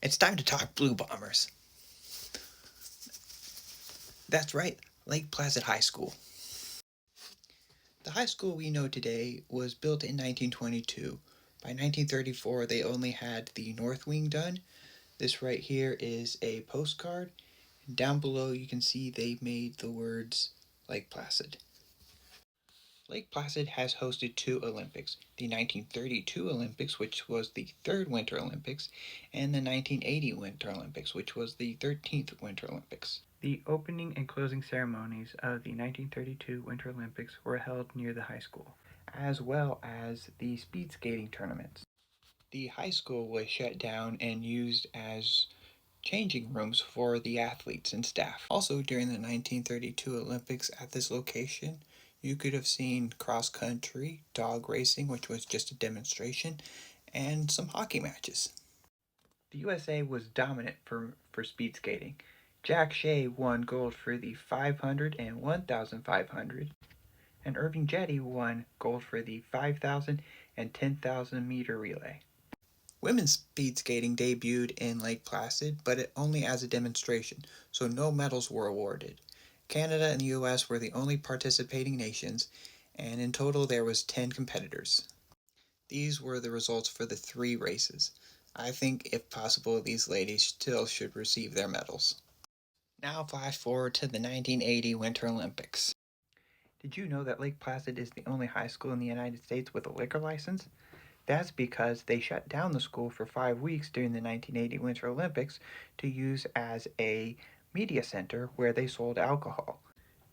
It's time to talk Blue Bombers. That's right, Lake Placid High School. The high school we know today was built in 1922. By 1934, they only had the north wing done. This right here is a postcard. Down below, you can see they made the words Lake Placid. Lake Placid has hosted two Olympics, the 1932 Olympics, which was the third Winter Olympics, and the 1980 Winter Olympics, which was the 13th Winter Olympics. The opening and closing ceremonies of the 1932 Winter Olympics were held near the high school, as well as the speed skating tournaments. The high school was shut down and used as changing rooms for the athletes and staff. Also, during the 1932 Olympics at this location, you could have seen cross country, dog racing, which was just a demonstration, and some hockey matches. The USA was dominant for speed skating. Jack Shea won gold for the 500 and 1,500, and Irving Jetty won gold for the 5,000 and 10,000 meter relay. Women's speed skating debuted in Lake Placid, but only as a demonstration, so no medals were awarded. Canada and the US were the only participating nations, and in total there was 10 competitors. These were the results for the 3 races. I think, if possible, these ladies still should receive their medals. Now flash forward to the 1980 Winter Olympics. Did you know that Lake Placid is the only high school in the United States with a liquor license? That's because they shut down the school for 5 weeks during the 1980 Winter Olympics to use as a media center where they sold alcohol.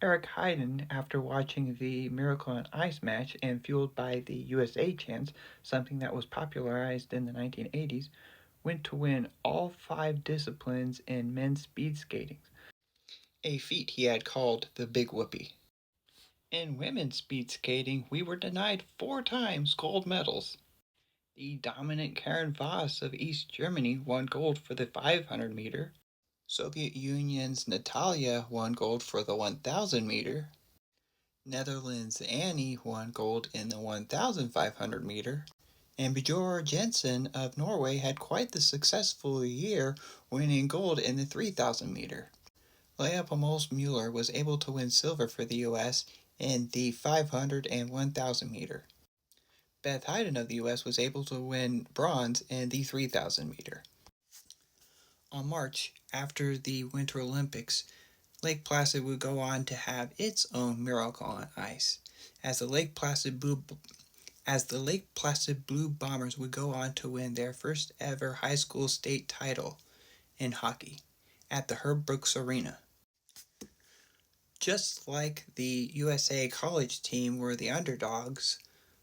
Eric Heiden, after watching the Miracle on Ice match and fueled by the USA chants, something that was popularized in the 1980s, went to win all 5 disciplines in men's speed skating, a feat he had called the Big Whoopee. In women's speed skating, we were denied 4 times gold medals. The dominant Karen Voss of East Germany won gold for the 500 meter. Soviet Union's Natalia won gold for the 1,000 meter. Netherlands' Annie won gold in the 1,500 meter. And Bjørn Jensen of Norway had quite the successful year, winning gold in the 3,000 meter. Leah Pomos-Mueller was able to win silver for the U.S. in the 500 and 1,000 meter. Beth Heiden of the U.S. was able to win bronze in the 3,000 meter. On March, after the Winter Olympics, Lake Placid would go on to have its own Miracle on Ice, as the Lake Placid Blue Bombers would go on to win their first ever high school state title in hockey at the Herb Brooks Arena. Just like the USA college team were the underdogs,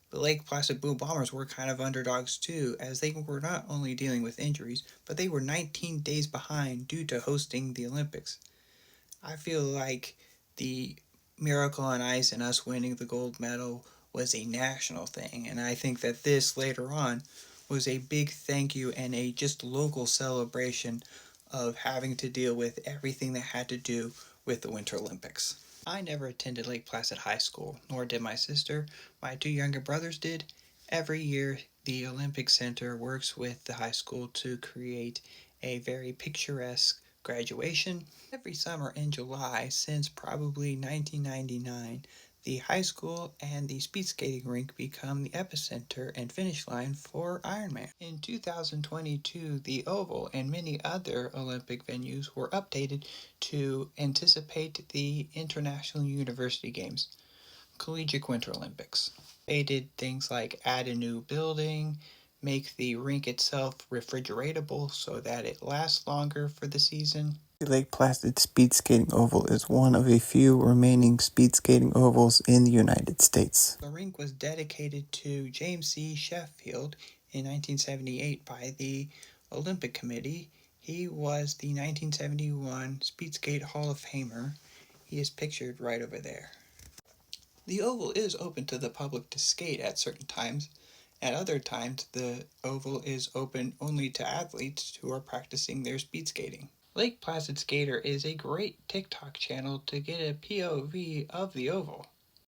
the Lake Placid Blue Bombers were kind of underdogs too, as they were not only dealing with injuries, but they were 19 days behind due to hosting the Olympics. I feel like the Miracle on Ice and us winning the gold medal was a national thing, and I think that this later on was a big thank you and a just local celebration of having to deal with everything that had to do with the Winter Olympics. I never attended Lake Placid High School, nor did my sister. My 2 younger brothers did. Every year, the Olympic Center works with the high school to create a very picturesque graduation. Every summer in July, since probably 1999, the high school and the speed skating rink become the epicenter and finish line for Ironman. In 2022, the Oval and many other Olympic venues were updated to anticipate the International University Games, Collegiate Winter Olympics. They did things like add a new building, make the rink itself refrigeratable so that it lasts longer for the season. The Lake Placid Speed Skating Oval is one of a few remaining speed skating ovals in the United States. The rink was dedicated to James C. Sheffield in 1978 by the Olympic Committee. He was the 1971 Speed Skate Hall of Famer. He is pictured right over there. The oval is open to the public to skate at certain times. At other times, the oval is open only to athletes who are practicing their speed skating. Lake Placid Skater is a great TikTok channel to get a POV of the oval.